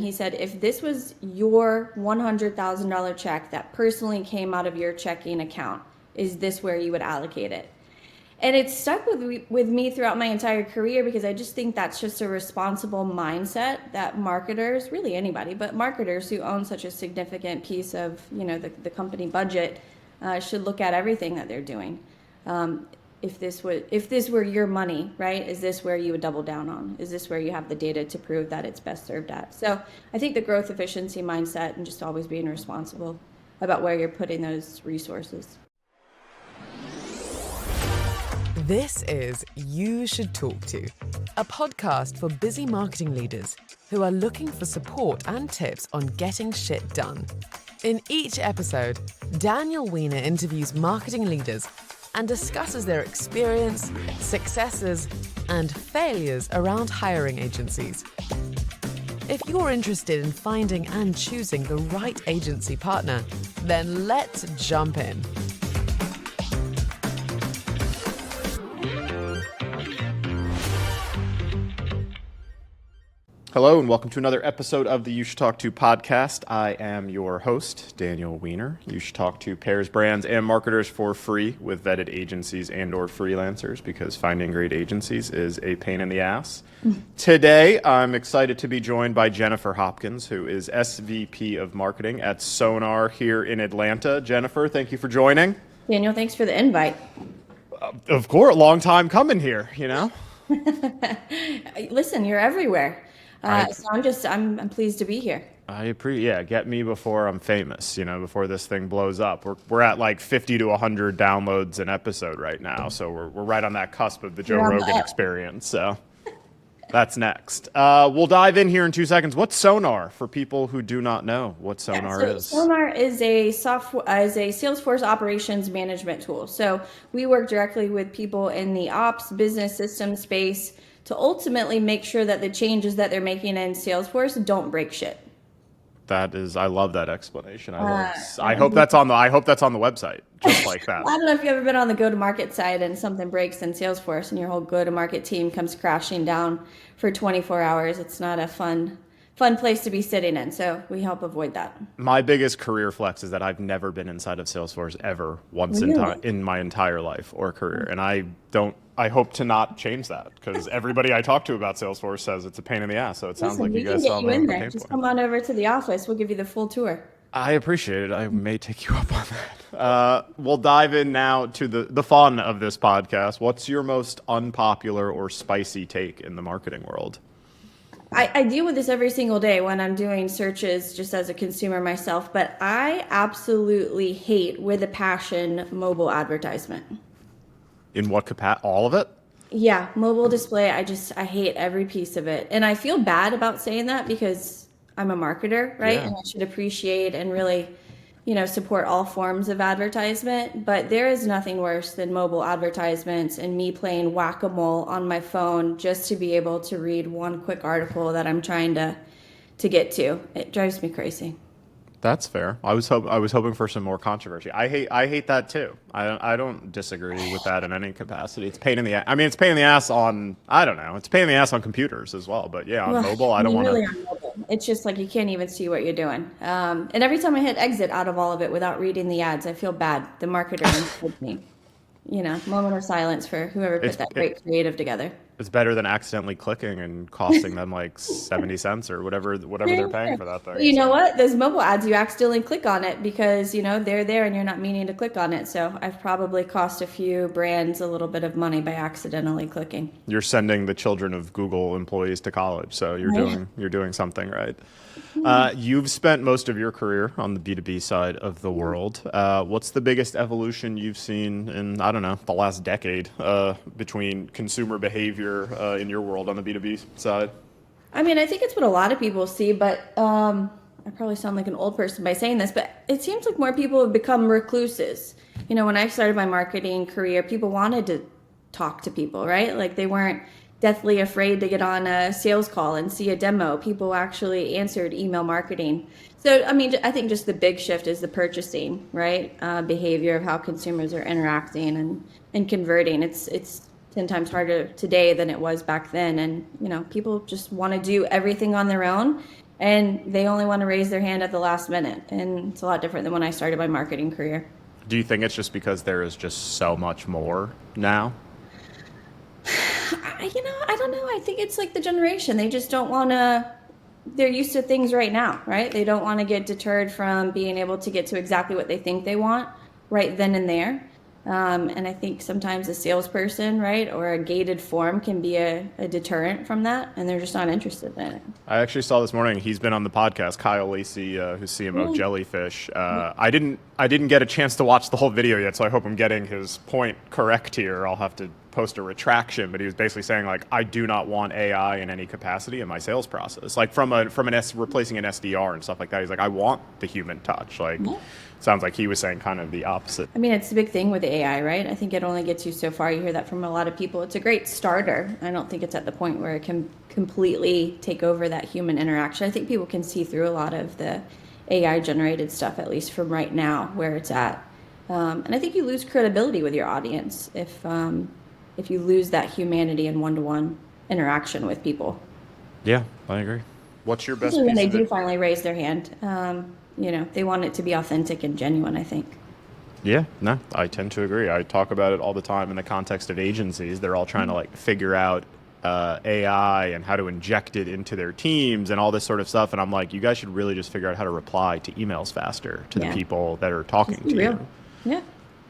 He said, if this was your $100,000 check that personally came out of your checking account, is this where you would allocate it? And it's stuck with me throughout my entire career because I just think that's just a responsible mindset that marketers, really anybody, but marketers who own such a significant piece of, the company budget should look at everything that they're doing. If this were your money, right? Is this where you would double down on? Is this where you have the data to prove that it's best served at? So I think the growth efficiency mindset and just always being responsible about where you're putting those resources. This is You Should Talk To, a podcast for busy marketing leaders who are looking for support and tips on getting shit done. In each episode, Daniel Weiner interviews marketing leaders and discusses their experience, successes, and failures around hiring agencies. If you're interested in finding and choosing the right agency partner, then let's jump in. Hello and welcome to another episode of the You Should Talk To podcast. I am your host, Daniel Weiner. You Should Talk To pairs brands and marketers for free with vetted agencies and or freelancers because finding great agencies is a pain in the ass. Today, I'm excited to be joined by Jennifer Hopkins, who is SVP of Marketing at Sonar here in Atlanta. Jennifer, thank you for joining. Daniel, thanks for the invite. Of course, long time coming here, Listen, you're everywhere. So I'm pleased to be here. I appreciate, get me before I'm famous, before this thing blows up. We're at like 50 to 100 downloads an episode right now, so we're right on that cusp of the Joe Rogan experience. So that's next. We'll dive in here in 2 seconds. What's Sonar for people who do not know what Sonar is? Sonar is a Salesforce operations management tool. So we work directly with people in the ops business system space to ultimately make sure that the changes that they're making in Salesforce don't break shit. I love that explanation. I hope that's on the website, just like that. I don't know if you've ever been on the go-to-market side and something breaks in Salesforce and your whole go-to-market team comes crashing down for 24 hours. It's not a fun place to be sitting in. So we help avoid that. My biggest career flex is that I've never been inside of Salesforce ever once in my entire life or career. And I hope to not change that because everybody I talk to about Salesforce says it's a pain in the ass. So it sounds like you guys solve that pain point. Just come on over to the office. We'll give you the full tour. I appreciate it. I may take you up on that. We'll dive in now to the fun of this podcast. What's your most unpopular or spicy take in the marketing world? I deal with this every single day when I'm doing searches just as a consumer myself, but I absolutely hate with a passion mobile advertisement. In what capacity? All of it? Yeah, mobile display. I hate every piece of it. And I feel bad about saying that because I'm a marketer, right? Yeah. And I should appreciate and really, support all forms of advertisement. But there is nothing worse than mobile advertisements and me playing whack-a-mole on my phone just to be able to read one quick article that I'm trying to get to. It drives me crazy. That's fair. I was hoping for some more controversy. I hate that too. I don't disagree with that in any capacity. It's pain in the ass. I mean, it's pain in the ass on, I don't know. It's pain in the ass on computers as well. But yeah, on mobile, I don't want to. It's just like you can't even see what you're doing. And every time I hit exit out of all of it without reading the ads, I feel bad. The marketer told me. Moment of silence for whoever put that great creative together. It's better than accidentally clicking and costing them like 70 cents or whatever they're paying for that thing. You know what? Those mobile ads, you accidentally click on it because, they're there and you're not meaning to click on it. So I've probably cost a few brands a little bit of money by accidentally clicking. You're sending the children of Google employees to college. So you're doing something right. You've spent most of your career on the B2B side of the world. What's the biggest evolution you've seen in, I don't know, the last decade between consumer behavior in your world on the B2B side? I mean, I think it's what a lot of people see, but I probably sound like an old person by saying this, but it seems like more people have become recluses. When I started my marketing career, people wanted to talk to people, right? Like they weren't deathly afraid to get on a sales call and see a demo. People actually answered email marketing. So, I mean, I think just the big shift is the purchasing, right? Behavior of how consumers are interacting and converting. It's 10 times harder today than it was back then. And, people just want to do everything on their own. and they only want to raise their hand at the last minute. And it's a lot different than when I started my marketing career. Do you think it's just because there is just so much more now? I don't know. I think it's like the generation. They just don't want to, they're used to things right now, right? They don't want to get deterred from being able to get to exactly what they think they want right then and there. And I think sometimes a salesperson, right, or a gated form can be a deterrent from that, and they're just not interested in it. I actually saw this morning, he's been on the podcast, Kyle Lacey, who's CMO of Jellyfish. I didn't get a chance to watch the whole video yet, so I hope I'm getting his point correct here. I'll have to post a retraction, but he was basically saying, like, I do not want AI in any capacity in my sales process. Like replacing an SDR and stuff like that. He's like, I want the human touch. Like, sounds like he was saying kind of the opposite. I mean, it's the big thing with AI, right? I think it only gets you so far. You hear that from a lot of people. It's a great starter. I don't think it's at the point where it can completely take over that human interaction. I think people can see through a lot of the AI generated stuff, at least from right now, where it's at. And I think you lose credibility with your audience if you lose that humanity and one-to-one interaction with people. Yeah, I agree. What's your best Especially when piece they of do it? finally raise their hand. They want it to be authentic and genuine, I think. Yeah, no, I tend to agree. I talk about it all the time in the context of agencies. They're all trying to like figure out AI and how to inject it into their teams and all this sort of stuff. And I'm like, you guys should really just figure out how to reply to emails faster to the people that are talking to real. you. Yeah.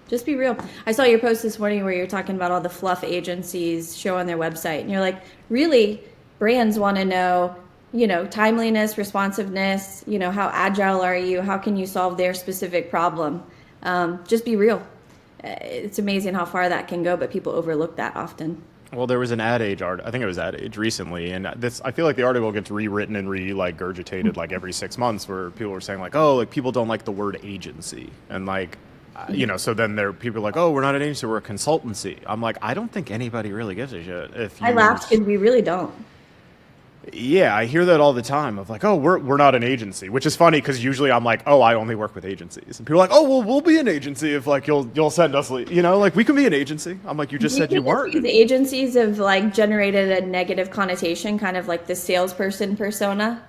Just be real. I saw your post this morning where you're talking about all the fluff agencies show on their website. And you're like, really, brands want to know, timeliness, responsiveness, how agile are you? How can you solve their specific problem? Just be real. It's amazing how far that can go, but people overlook that often. Well, there was an Ad Age I think it was Ad Age recently, and I feel like the article gets rewritten and regurgitated like every 6 months, where people are saying like, oh, like people don't like the word agency, and like, so then people are like, oh, we're not an agency, we're a consultancy. I'm like, I don't think anybody really gives a shit. I laughed because we really don't. Yeah, I hear that all the time of like, oh, we're not an agency, which is funny because usually I'm like, oh, I only work with agencies, and people are like, oh, well, we'll be an agency if like you'll send us, like we can be an agency. I'm like, you just said you weren't. The agencies have like generated a negative connotation, kind of like the salesperson persona,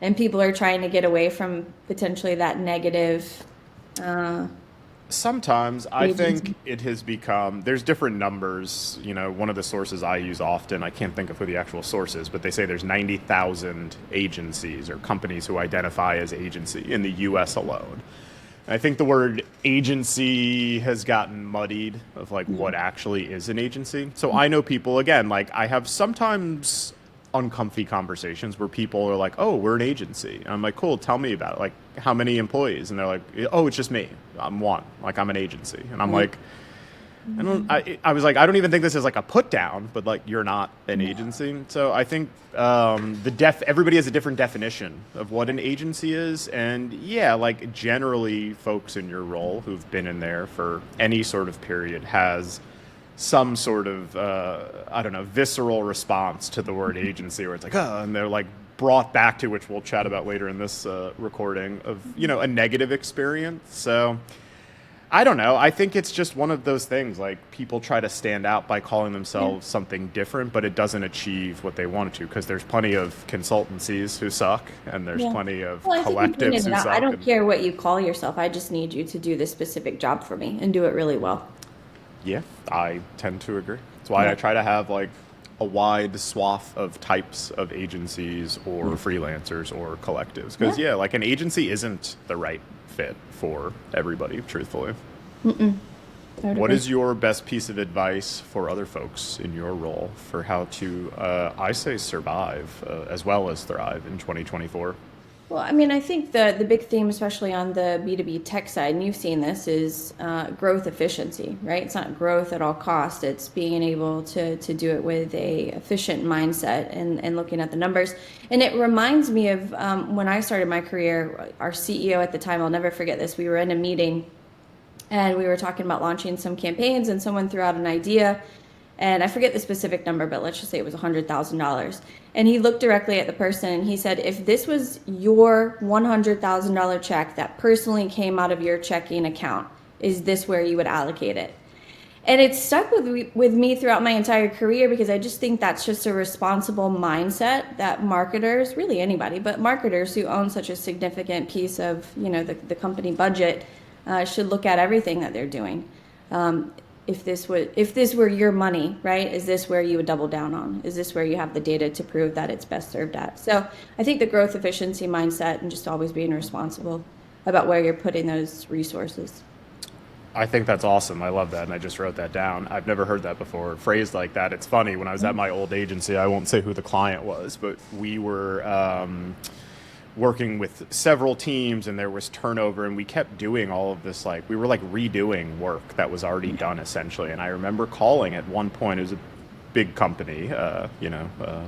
and people are trying to get away from potentially that negative. Sometimes I think it has become, there's different numbers. One of the sources I use often, I can't think of who the actual source is, but they say there's 90,000 agencies or companies who identify as agency in the US alone. And I think the word agency has gotten muddied of like what actually is an agency. So I know people, again, like I have sometimes uncomfy conversations where people are like, oh, we're an agency. And I'm like, cool, tell me about it. Like, how many employees? And they're like, oh, it's just me. I'm one. Like, I'm an agency. And I'm like, I was like, I don't even think this is like a put down, but like, you're not an agency. So I think everybody has a different definition of what an agency is. And yeah, like generally folks in your role who've been in there for any sort of period has some sort of, visceral response to the word agency, where it's like, oh, and they're like brought back to, which we'll chat about later in this recording, of, a negative experience. So I don't know. I think it's just one of those things, like people try to stand out by calling themselves something different, but it doesn't achieve what they wanted to, because there's plenty of consultancies who suck, and there's plenty of collectives who suck. I don't care what you call yourself. I just need you to do this specific job for me and do it really well. Yeah, I tend to agree. That's why I try to have like a wide swath of types of agencies or freelancers or collectives. Because like an agency isn't the right fit for everybody, truthfully. What is your best piece of advice for other folks in your role for how to, I say, survive as well as thrive in 2024? Well, I mean, I think the big theme, especially on the B2B tech side, and you've seen this, is growth efficiency, right? It's not growth at all costs. It's being able to do it with a efficient mindset and looking at the numbers. And it reminds me of when I started my career, our CEO at the time, I'll never forget this, we were in a meeting and we were talking about launching some campaigns, and someone threw out an idea. And I forget the specific number, but let's just say it was $100,000. And he looked directly at the person and he said, if this was your $100,000 check that personally came out of your checking account, is this where you would allocate it? And it's stuck with me throughout my entire career because I just think that's just a responsible mindset that marketers, really anybody, but marketers who own such a significant piece of, the company budget should look at everything that they're doing. If this were your money, right? Is this where you would double down on? Is this where you have the data to prove that it's best served at? So I think the growth efficiency mindset and just always being responsible about where you're putting those resources. I think that's awesome. I love that, and I just wrote that down. I've never heard that before, phrased like that. It's funny, when I was at my old agency, I won't say who the client was, but we were working with several teams, and there was turnover, and we kept doing all of this, we were redoing work that was already done, essentially. And I remember calling at one point, it was a big company,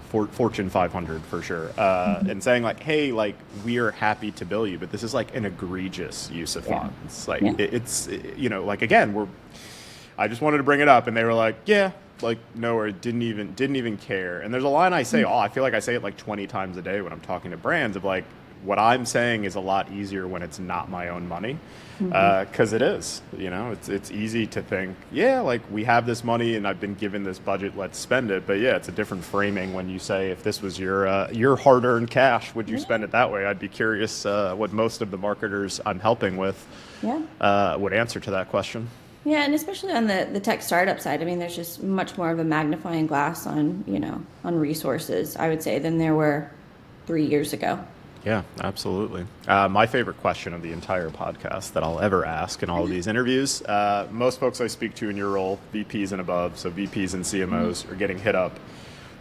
Fortune 500 for sure, and saying hey, we are happy to bill you, but this is an egregious use of funds. It's again, I just wanted to bring it up, and they were no, or didn't even care. And there's a line I say, I feel like I say it 20 times a day when I'm talking to brands of what I'm saying is a lot easier when it's not my own money, because it is, it's easy to think, we have this money and I've been given this budget, let's spend it. But it's a different framing when you say, if this was your hard-earned cash, would you spend it that way? I'd be curious what most of the marketers I'm helping with would answer to that question. Yeah, and especially on the tech startup side, I mean, there's just much more of a magnifying glass on resources, I would say, than there were 3 years ago. Yeah, absolutely. My favorite question of the entire podcast that I'll ever ask in all of these interviews, most folks I speak to in your role, VPs and above, so VPs and CMOs, are getting hit up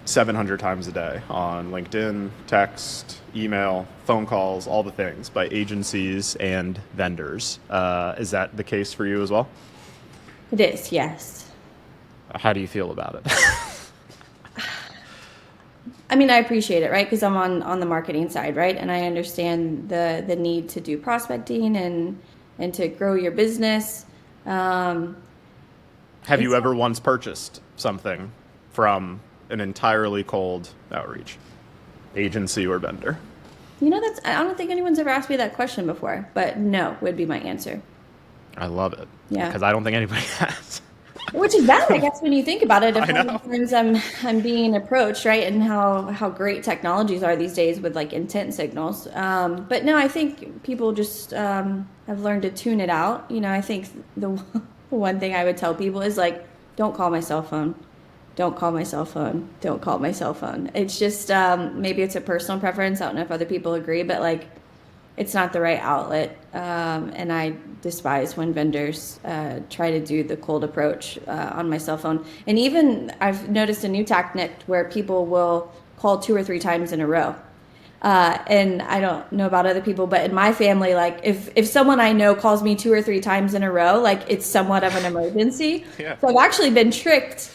700 times a day on LinkedIn, text, email, phone calls, all the things by agencies and vendors. Is that the case for you as well? It is, yes. How do you feel about it? I mean, I appreciate it, right? Because I'm on the marketing side, right? And I understand the need to do prospecting and to grow your business. Have you ever once purchased something from an entirely cold outreach agency or vendor? I don't think anyone's ever asked me that question before, but no would be my answer. I love it. Yeah. Because I don't think anybody has. Which is bad, I guess, when you think about it. Of I how know. many times I'm being approached, right, and how great technologies are these days with intent signals. But no, I think people just have learned to tune it out. I think the one thing I would tell people is don't call my cell phone. Don't call my cell phone. Don't call my cell phone. It's just maybe it's a personal preference. I don't know if other people agree, but it's not the right outlet. And I despise when vendors try to do the cold approach on my cell phone. And even I've noticed a new tactic where people will call 2 or 3 times in a row. And I don't know about other people, but in my family, if someone I know calls me 2 or 3 times in a row, it's somewhat of an emergency. Yeah. So I've actually been tricked.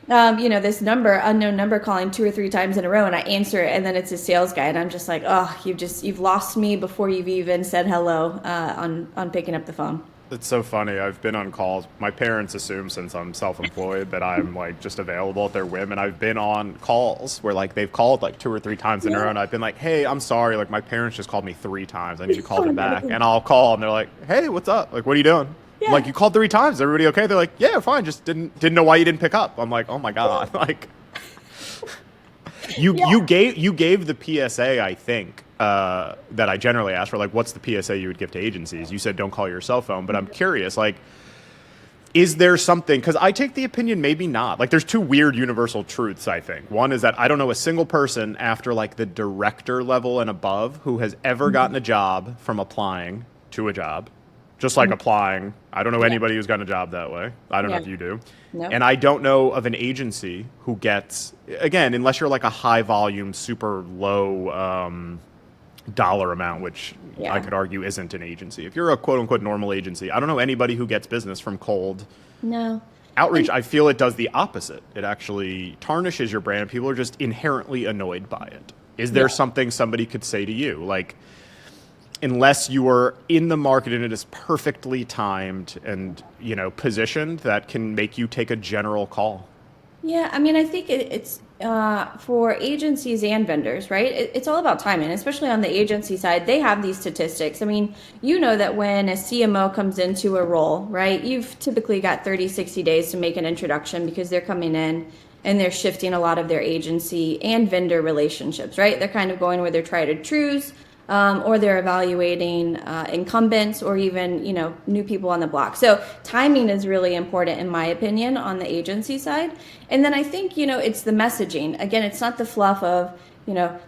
This unknown number calling 2 or 3 times in a row, and I answer it, and then it's a sales guy, and I'm just you've lost me before you've even said hello on picking up the phone. It's so funny. I've been on calls. My parents assume, since I'm self-employed, that I'm just available at their whim, and I've been on calls where they've called 2 or 3 times in a row, and I've been hey, I'm sorry, my parents just called me 3 times. I need to call them back, and I'll call, and they're hey, what's up? What are you doing? Yeah. You called 3 times. Everybody okay? They're yeah, fine. Just didn't know why you didn't pick up. I'm oh my God. You gave the PSA, I think, that I generally ask for, what's the PSA you would give to agencies? You said don't call your cell phone, but I'm curious, is there something, because I take the opinion maybe not. There's 2 weird universal truths, I think. One is that I don't know a single person after the director level and above who has ever gotten a job from applying to a job. Just applying. I don't know anybody who's gotten a job that way. I don't know if you do. No. And I don't know of an agency who gets, again, unless you're a high volume, super low dollar amount, which I could argue isn't an agency. If you're a quote unquote normal agency, I don't know anybody who gets business from cold outreach. I feel it does the opposite. It actually tarnishes your brand. People are just inherently annoyed by it. Is there something somebody could say to you? Unless you are in the market and it is perfectly timed and, positioned, that can make you take a general call. Yeah, I mean, I think it's for agencies and vendors, right? It's all about timing, especially on the agency side. They have these statistics. I mean, you know that when a CMO comes into a role, right, you've typically got 30, 60 days to make an introduction because they're coming in and they're shifting a lot of their agency and vendor relationships, right? They're kind of going where they're tried and trues, or they're evaluating incumbents or even, new people on the block. So timing is really important, in my opinion, on the agency side. And then I think, it's the messaging. Again, it's not the fluff of,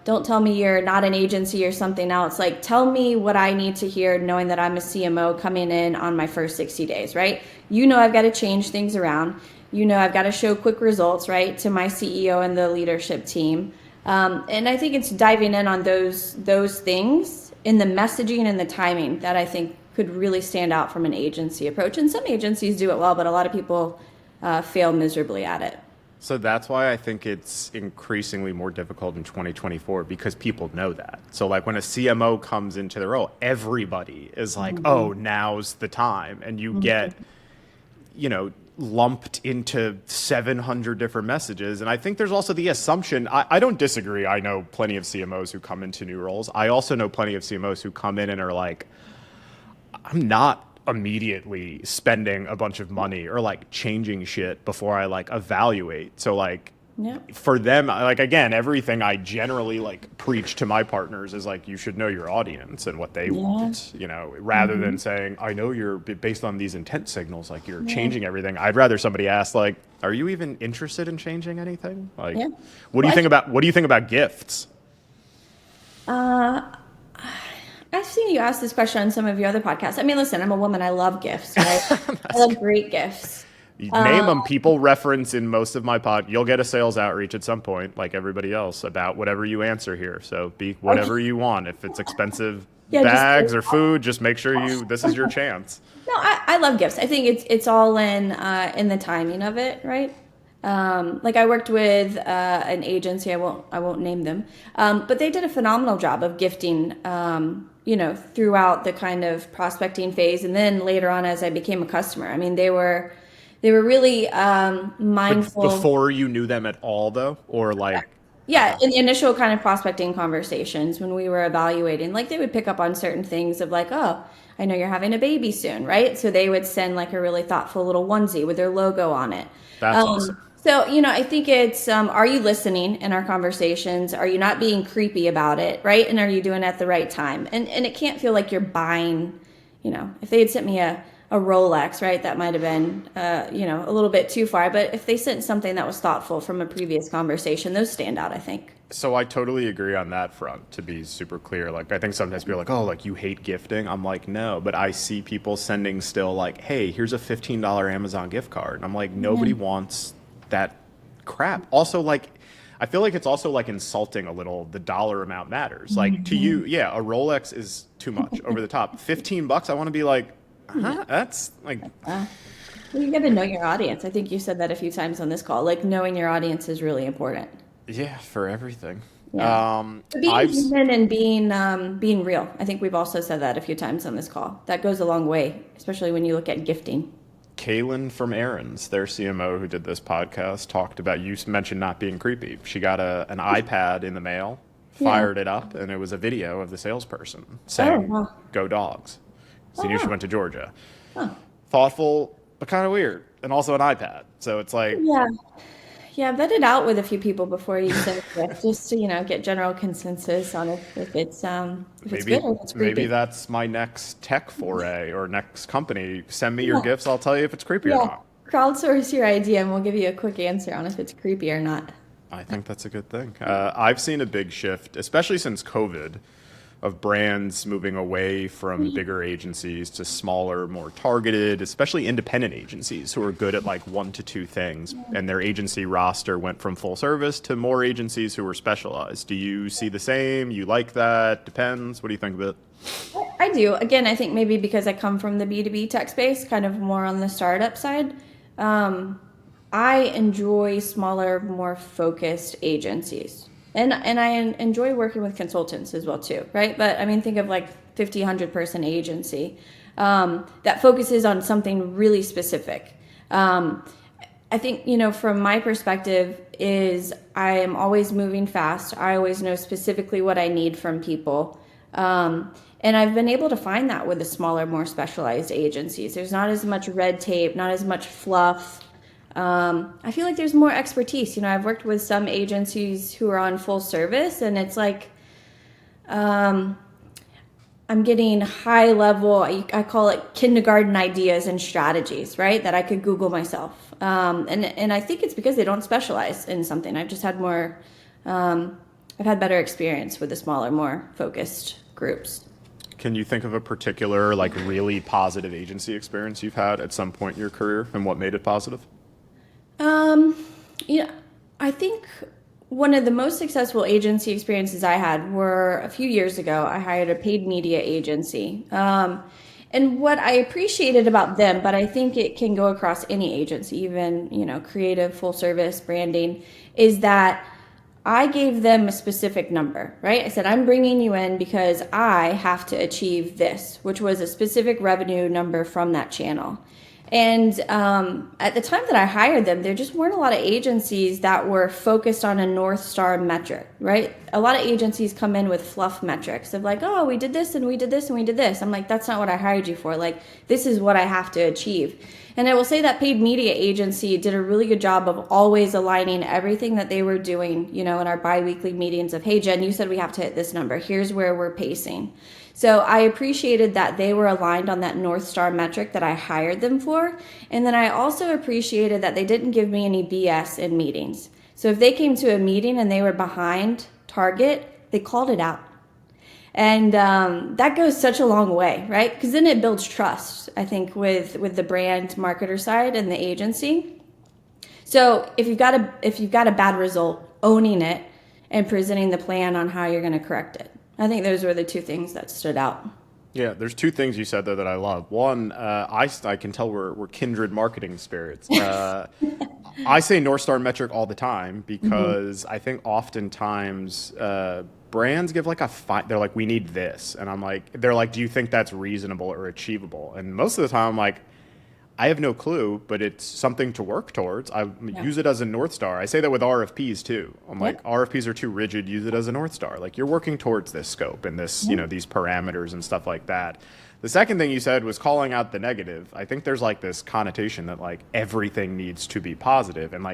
don't tell me you're not an agency or something else. Like, tell me what I need to hear, knowing that I'm a CMO coming in on my first 60 days, right? I've got to change things around. I've got to show quick results, right, to my CEO and the leadership team. And I think it's diving in on those things in the messaging and the timing that I think could really stand out from an agency approach. And some agencies do it well, but a lot of people fail miserably at it. So that's why I think it's increasingly more difficult in 2024 because people know that. So like when a CMO comes into the role, everybody is like, oh, now's the time. And you get, lumped into 700 different messages. And I think there's also the assumption, I don't disagree. I know plenty of CMOs who come into new roles. I also know plenty of CMOs who come in and are like, I'm not immediately spending a bunch of money or like changing shit before I like evaluate. So like, yeah. For them, like, again, everything I generally like preach to my partners is like, you should know your audience and what they want, rather than saying, I know you're based on these intent signals, like you're changing everything. I'd rather somebody ask like, are you even interested in changing anything? Like, what do you think about gifts? I've seen you ask this question on some of your other podcasts. I mean, listen, I'm a woman. I love gifts, right? I love great gifts. You name them, people reference in most of my pod. You'll get a sales outreach at some point, like everybody else, about whatever you answer here. So be whatever you want. If it's expensive bags or food, just make sure this is your chance. No, I love gifts. I think it's all in the timing of it, right? Like I worked with an agency. I won't name them, but they did a phenomenal job of gifting. Throughout the kind of prospecting phase, and then later on as I became a customer. I mean, they were really mindful. Before you knew them at all, though, or like. Yeah, in the initial kind of prospecting conversations when we were evaluating, like they would pick up on certain things of like, oh, I know you're having a baby soon, right? So they would send like a really thoughtful little onesie with their logo on it. That's awesome. So, I think it's, are you listening in our conversations? Are you not being creepy about it, right? And are you doing it at the right time? And it can't feel like you're buying, if they had sent me a Rolex, right, that might have been, a little bit too far. But if they sent something that was thoughtful from a previous conversation, those stand out, I think. So I totally agree on that front, to be super clear. Like, I think sometimes people are like, oh, like you hate gifting. I'm like, no, but I see people sending still like, hey, here's a $15 Amazon gift card. And I'm like, nobody wants that crap. Also, like, I feel like it's also like insulting a little. The dollar amount matters. Like to you, a Rolex is too much, over the top. $15, I want to be like, that's like. You got to know your audience. I think you said that a few times on this call. Like knowing your audience is really important. Yeah, for everything. Yeah. Being human and being real. I think we've also said that a few times on this call. That goes a long way, especially when you look at gifting. Kaylin from Aaron's, their CMO who did this podcast, talked about, you mentioned not being creepy. She got an iPad in the mail, fired it up, and it was a video of the salesperson saying, go dogs. So you knew she went to Georgia. Thoughtful, but kind of weird. And also an iPad. So it's like... Yeah, vet it out with a few people before you send it, just to get general consensus on if it's good or if it's creepy. Maybe that's my next tech foray or next company. Send me your gifts. I'll tell you if it's creepy or not. Crowdsource your idea, and we'll give you a quick answer on if it's creepy or not. I think that's a good thing. I've seen a big shift, especially since COVID, of brands moving away from bigger agencies to smaller, more targeted, especially independent agencies who are good at like 1 to 2 things. And their agency roster went from full service to more agencies who were specialized. Do you see the same? You like that? Depends. What do you think of it? I do. Again, I think maybe because I come from the B2B tech space, kind of more on the startup side. I enjoy smaller, more focused agencies. And I enjoy working with consultants as well too, right? But I mean, think of like 50, 100 person agency that focuses on something really specific. I think, from my perspective, is I am always moving fast. I always know specifically what I need from people. And I've been able to find that with the smaller, more specialized agencies. There's not as much red tape, not as much fluff. I feel like there's more expertise. I've worked with some agencies who are on full service, and it's like I'm getting high level, I call it kindergarten ideas and strategies, right? That I could Google myself. And I think it's because they don't specialize in something. I've just had more, I've had better experience with the smaller, more focused groups. Can you think of a particular, really positive agency experience you've had at some point in your career and what made it positive? I think one of the most successful agency experiences I had were a few years ago. I hired a paid media agency. And what I appreciated about them, but I think it can go across any agency, even, creative, full service, branding, is that I gave them a specific number, right? I said, I'm bringing you in because I have to achieve this, which was a specific revenue number from that channel. And at the time that I hired them, there just weren't a lot of agencies that were focused on a North Star metric, right? A lot of agencies come in with fluff metrics of like, oh, we did this and we did this and we did this. I'm like, that's not what I hired you for. Like, this is what I have to achieve. And I will say that paid media agency did a really good job of always aligning everything that they were doing, in our biweekly meetings of, hey, Jen, you said we have to hit this number. Here's where we're pacing. So I appreciated that they were aligned on that North Star metric that I hired them for. And then I also appreciated that they didn't give me any BS in meetings. So if they came to a meeting and they were behind target, they called it out. And that goes such a long way, right? Because then it builds trust, I think, with the brand marketer side and the agency. So if you've got a bad result, owning it and presenting the plan on how you're going to correct it. I think those were the two things that stood out. Yeah, there's two things you said there that I love. One, I can tell we're kindred marketing spirits. I say North Star metric all the time because I think oftentimes brands give they're like, we need this. And I'm like, they're like, do you think that's reasonable or achievable? And most of the time I'm like, I have no clue, but it's something to work towards. Use it as a North Star. I say that with RFPs too. I'm like, RFPs are too rigid. Use it as a North Star. Like, you're working towards this scope and this, these parameters and stuff like that. The second thing you said was calling out the negative. I think there's this connotation that everything needs to be positive. And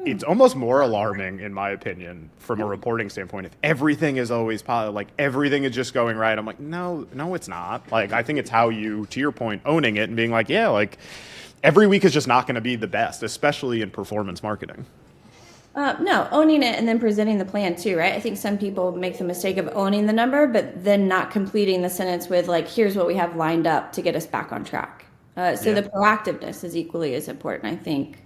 it's almost more alarming, in my opinion, from a reporting standpoint, if everything is always positive, everything is just going right. I'm like, no, it's not. I think it's how you, to your point, owning it and being every week is just not going to be the best, especially in performance marketing. No, owning it and then presenting the plan too, right? I think some people make the mistake of owning the number, but then not completing the sentence with here's what we have lined up to get us back on track. The proactiveness is equally as important, I think,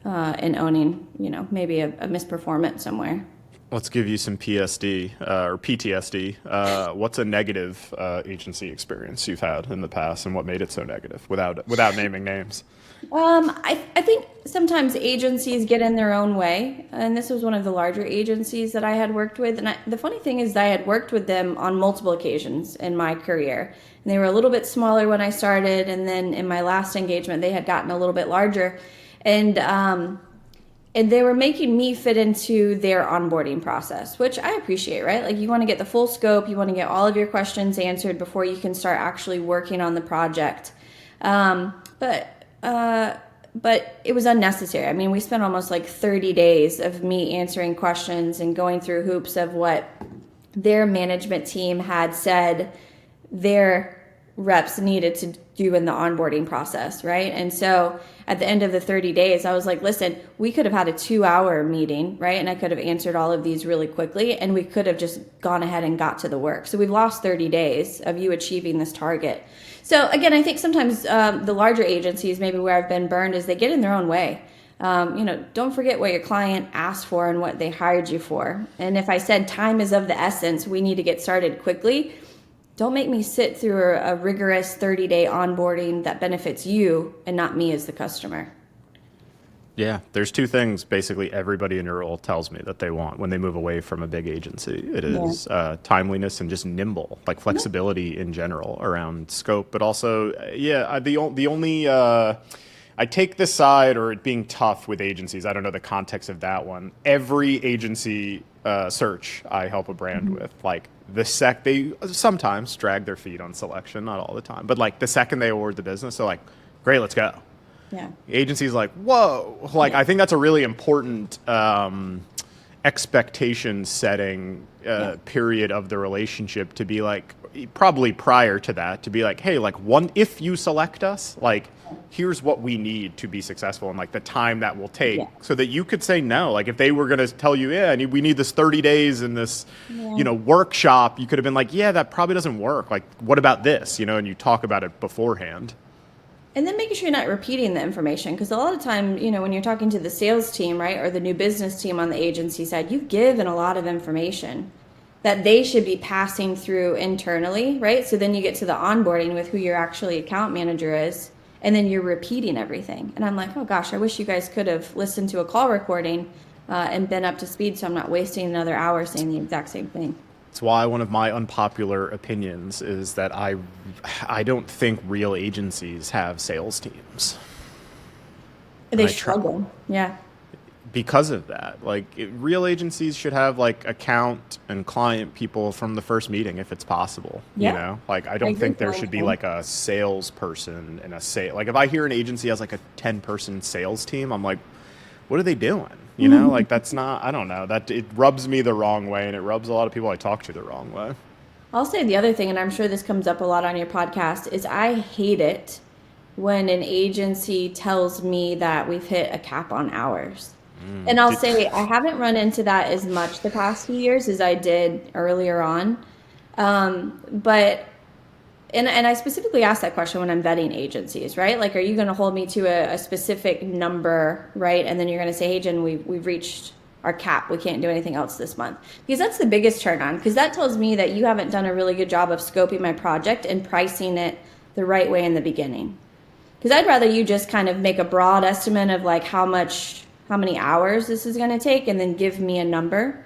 in owning, maybe a misperformance somewhere. Let's give you some PSD or PTSD. What's a negative agency experience you've had in the past, and what made it so negative without naming names? I think sometimes agencies get in their own way, and this was one of the larger agencies that I had worked with. And the funny thing is that I had worked with them on multiple occasions in my career. And they were a little bit smaller when I started, and then in my last engagement, they had gotten a little bit larger. And they were making me fit into their onboarding process, which I appreciate, right? You want to get the full scope, you want to get all of your questions answered before you can start actually working on the project. But it was unnecessary. I mean, we spent almost 30 days of me answering questions and going through hoops of what their management team had said their reps needed to do in the onboarding process, right? And so at the end of the 30 days, I was like, listen, we could have had a 2-hour meeting, right? And I could have answered all of these really quickly, and we could have just gone ahead and got to the work. So we've lost 30 days of you achieving this target. So again, I think sometimes the larger agencies, maybe where I've been burned, is they get in their own way. Don't forget what your client asked for and what they hired you for. And if I said time is of the essence, we need to get started quickly, don't make me sit through a rigorous 30-day onboarding that benefits you and not me as the customer. Yeah, there's two things basically everybody in your role tells me that they want when they move away from a big agency. It is timeliness and just nimble, flexibility in general around scope, but also, the only I I take this side, or it being tough with agencies. I don't know the context of that one. Every agency search I help a brand with, like they sometimes drag their feet on selection, not all the time, but like the second they award the business, they're like, great, let's go. Yeah. The agency's like, whoa. Like, I think that's a really important expectation setting period of the relationship, to be like, probably prior to that, to be like, hey, like, if you select us, like, here's what we need to be successful, and like the time that will take, so that you could say no. Like, if they were going to tell you, we need this 30 days in this, workshop, you could have been like, yeah, that probably doesn't work. Like, what about this? And you talk about it beforehand. And then making sure you're not repeating the information, because a lot of time, when you're talking to the sales team, right, or the new business team on the agency side, you've given a lot of information that they should be passing through internally, right? So then you get to the onboarding with who your actually account manager is, and then you're repeating everything. And I'm like, oh gosh, I wish you guys could have listened to a call recording and been up to speed, so I'm not wasting another hour saying the exact same thing. That's why one of my unpopular opinions is that I don't think real agencies have sales teams. They struggle, yeah. Because of that, like, real agencies should have like account and client people from the first meeting, if it's possible. Like, I don't think there should be like a salesperson and a sale. Like, if I hear an agency has like a 10-person sales team, I'm like, what are they doing? Like, that's not, I don't know, that it rubs me the wrong way, and it rubs a lot of people I talk to the wrong way. I'll say the other thing, and I'm sure this comes up a lot on your podcast, is I hate it when an agency tells me that we've hit a cap on hours. And I'll say I haven't run into that as much the past few years as I did earlier on. But I specifically ask that question when I'm vetting agencies, right? Like, are you going to hold me to a specific number, right? And then you're going to say, hey, Jen, we've reached our cap. We can't do anything else this month. Because that's the biggest turn on, because that tells me that you haven't done a really good job of scoping my project and pricing it the right way in the beginning. Because I'd rather you just kind of make a broad estimate of like how many hours this is going to take, and then give me a number,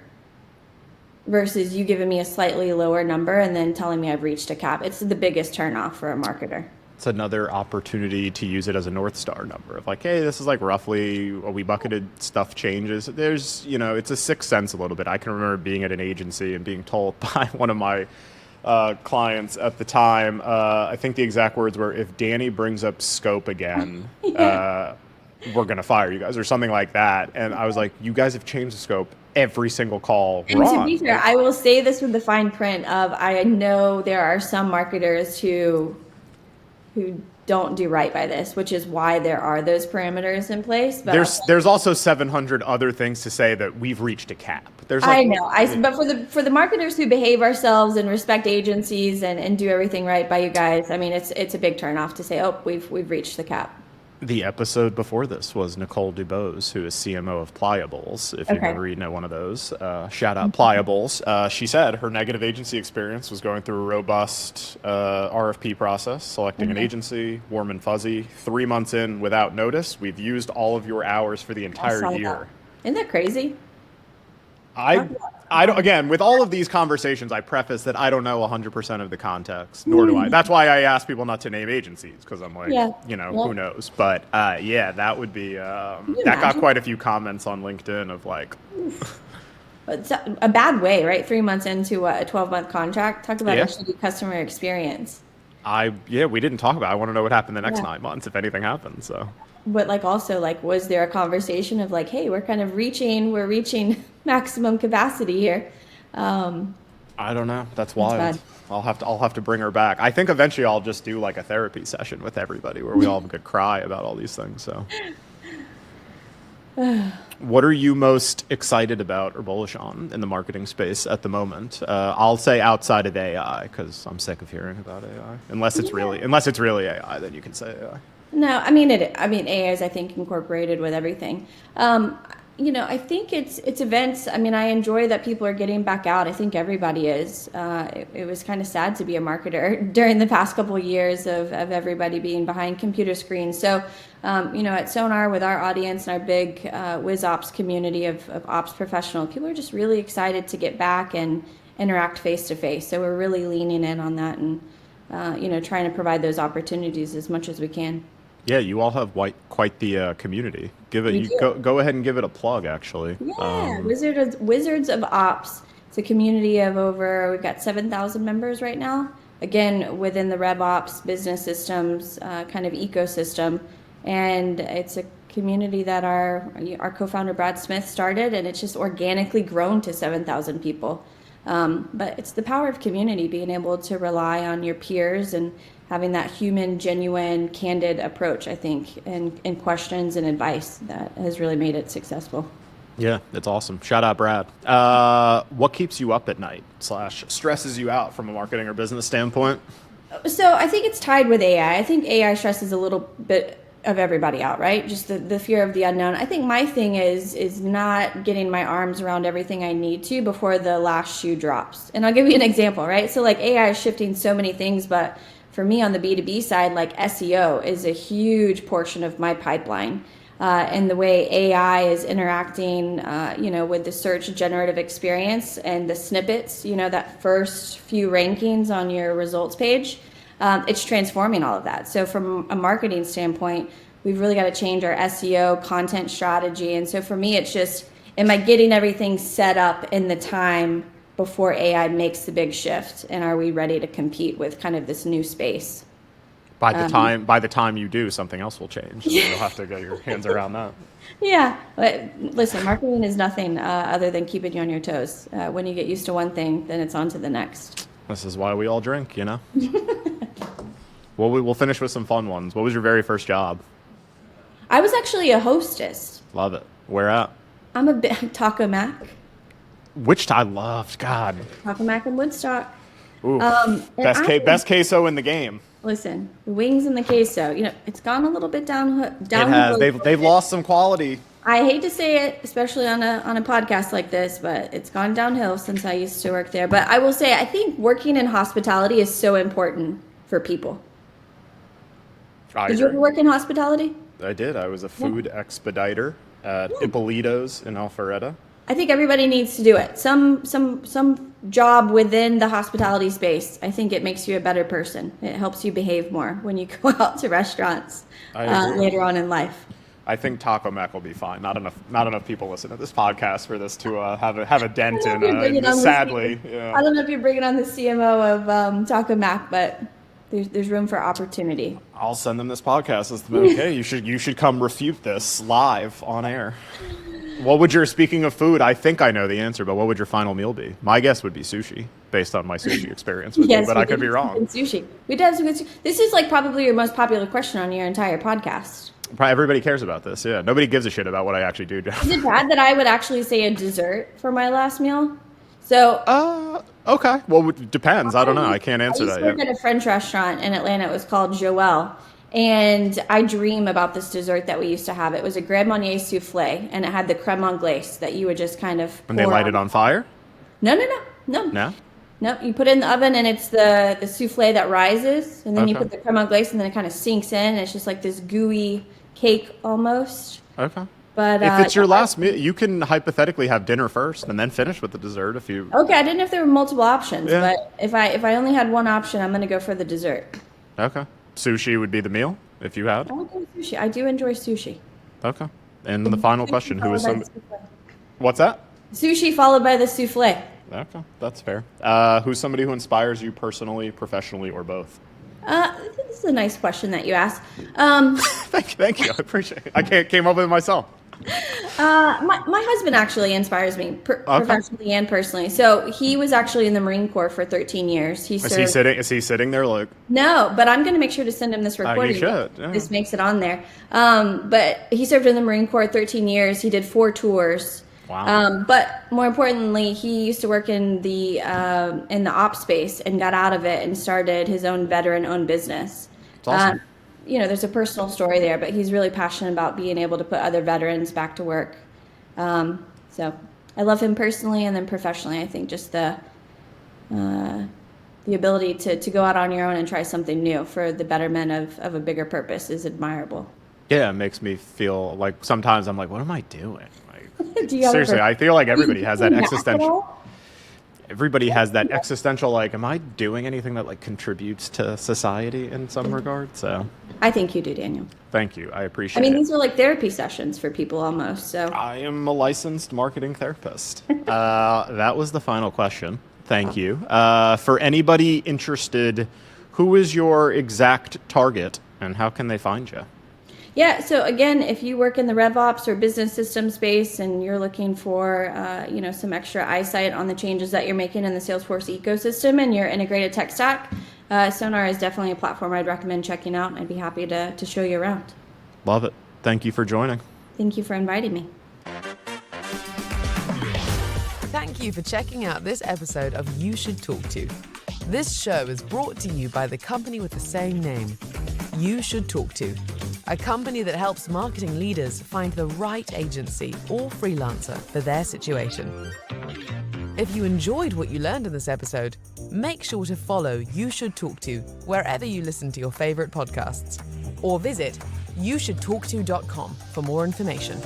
versus you giving me a slightly lower number and then telling me I've reached a cap. It's the biggest turnoff for a marketer. It's another opportunity to use it as a North Star number of like, hey, this is like roughly what we bucketed, stuff changes. There's, it's a sixth sense a little bit. I can remember being at an agency and being told by one of my clients at the time, I think the exact words were, if Danny brings up scope again, we're going to fire you guys, or something like that. And I was like, you guys have changed the scope every single call. And to be fair, I will say this with the fine print of, I know there are some marketers who don't do right by this, which is why there are those parameters in place. But there's also 700 other things to say that we've reached a cap. But for the marketers who behave ourselves and respect agencies and do everything right by you guys, I mean, it's a big turnoff to say, oh, we've reached the cap. The episode before this was Nicole Dubose, who is CMO of Pliables. If you've ever eaten at one of those, shout out Pliables. She said her negative agency experience was going through a robust RFP process, selecting an agency, warm and fuzzy. 3 months in, without notice, we've used all of your hours for the entire year. Isn't that crazy? I don't, again, with all of these conversations, I preface that I don't know 100% of the context, nor do I. That's why I ask people not to name agencies, because I'm like, who knows? But that would be, that got quite a few comments on LinkedIn of like. It's a bad way, right? 3 months into a 12-month contract. Talk about a shitty customer experience. We didn't talk about it. I want to know what happened the next 9 months, if anything happened, so. But like, also, like, was there a conversation of like, hey, we're reaching maximum capacity here? I don't know. That's wild. I'll have to bring her back. I think eventually I'll just do like a therapy session with everybody where we all could cry about all these things. So, what are you most excited about or bullish on in the marketing space at the moment? I'll say outside of AI, because I'm sick of hearing about AI. Unless it's really AI, then you can say AI. No, I mean AI is, I think, incorporated with everything. I think it's events. I mean, I enjoy that people are getting back out. I think everybody is. It was kind of sad to be a marketer during the past couple of years of everybody being behind computer screens. So, at Sonar with our audience and our big WizOps community of ops professional, people are just really excited to get back and interact face to face. So we're really leaning in on that and, trying to provide those opportunities as much as we can. Yeah, you all have quite the community. Give it. We You do. go ahead and give it a plug. Actually, Yeah, Wizards of Ops. It's a community of we've got 7,000 members right now. Again, within the RevOps business systems kind of ecosystem, and it's a community that our co-founder Brad Smith started, and it's just organically grown to 7,000 people. But it's the power of community, being able to rely on your peers and having that human, genuine, candid approach, I think, in questions and advice that has really made it successful. yeah, it's awesome. Shout out, Brad. What keeps you up at night / stresses you out from a marketing or business standpoint? So I think it's tied with AI. I think AI stresses a little bit of everybody out, right? Just the fear of the unknown. I think my thing is not getting my arms around everything I need to before the last shoe drops. And I'll give you an example, right? So like AI is shifting so many things, but for me on the B2B side, like SEO is a huge portion of my pipeline. And the way AI is interacting, with the search generative experience and the snippets, that first few rankings on your results page, it's transforming all of that. So from a marketing standpoint, we've really got to change our SEO content strategy. And so for me, it's just, am I getting everything set up in the time before AI makes the big shift? And are we ready to compete with kind of this new space? By the time you do, something else will change. So you'll have to get your hands around that. Yeah, but listen, marketing is nothing other than keeping you on your toes. When you get used to one thing, then it's on to the next. This is why we all drink, Well, we'll finish with some fun ones. What was your very first job? I was actually a hostess. Love it. Where at? I'm a big Taco Mac. Which I loved. God. Taco Mac in Woodstock. Ooh. And Best queso in the game. Listen, the wings and the queso. It's gone a little bit downhill. It has. They've lost some quality. I hate to say it, especially on a podcast like this, but it's gone downhill since I used to work there. But I will say, I think working in hospitality is so important for people. Did you ever work in hospitality? I did. I was a food expediter at Ippolito's in Alpharetta. I think everybody needs to do it. Some job within the hospitality space. I think it makes you a better person. It helps you behave more when you go out to restaurants later on in life. I think Taco Mac will be fine. Not enough people listen to this podcast for this to have a dent in. Sadly, yeah. I don't know if you're bringing on the CMO of Taco Mac, but there's room for opportunity. I'll send them this podcast. Okay, you should come refute this live on air. Speaking of food, I think I know the answer, but what would your final meal be? My guess would be sushi, based on my sushi experience with you, but I could be wrong. Sushi. We did have some good sushi. This is like probably your most popular question on your entire podcast. Probably everybody cares about this, yeah. Nobody gives a shit about what I actually do, Jeff. Is it bad that I would actually say a dessert for my last meal? So. Okay. Well, it depends. I don't know. I can't answer that yet. I used to work at a French restaurant in Atlanta. It was called Joël. And I dream about this dessert that we used to have. It was a Grand Marnier souffle, and it had the creme anglaise that you would just kind of And they light it on fire? No. No? No, you put it in the oven, and it's the souffle that rises, and then you put the creme anglaise, and then it kind of sinks in, and it's just like this gooey cake almost. Okay. But if it's your last meal, you can hypothetically have dinner first and then finish with the dessert if you... Okay, I didn't know if there were multiple options, Yeah. but if I only had one option, I'm going to go for the dessert. Okay. Sushi would be the meal if you had? I would go with sushi. I do enjoy sushi. Okay. And the final question, who is Followed by some... the souffle. What's that? Sushi followed by the souffle. Okay, that's fair. Who's somebody who inspires you personally, professionally, or both? This is a nice question that you asked. Thank you. I appreciate it. I came up with it myself. My husband actually inspires me professionally and personally. So he was actually in the Marine Corps for 13 years. Is he sitting there like? No, but I'm going to make sure to send him this recording. You should. Yeah. This makes it on there. But he served in the Marine Corps 13 years. He did 4 tours. Wow. But more importantly, he used to work in the ops space and got out of it and started his own veteran-owned business. That's awesome. There's a personal story there, but he's really passionate about being able to put other veterans back to work. So I love him personally, and then professionally, I think just the ability to go out on your own and try something new for the betterment of a bigger purpose is admirable. Yeah, it makes me feel like sometimes I'm like, what am I doing? Like, Do you seriously, I feel like everybody has that existential. everybody has that existential, like, am I doing anything that like contributes to society in some regard? So I think you do, Daniel. thank you. I I appreciate mean, it. these are like therapy sessions for people almost. So I am a licensed marketing therapist. That was the final question. Thank you. For anybody interested, who is your exact target and how can they find you? yeah, so again, if you work in the RevOps or business system space and you're looking for, some extra eyesight on the changes that you're making in the Salesforce ecosystem and your integrated tech stack, Sonar is definitely a platform I'd recommend checking out. I'd be happy to show you around. Love it. Thank you for joining. Thank you for inviting me. Thank you for checking out this episode of You Should Talk To. This show is brought to you by the company with the same name, You Should Talk To, a company that helps marketing leaders find the right agency or freelancer for their situation. If you enjoyed what you learned in this episode, make sure to follow You Should Talk To wherever you listen to your favorite podcasts, or visit YouShouldTalkTo.com for more information.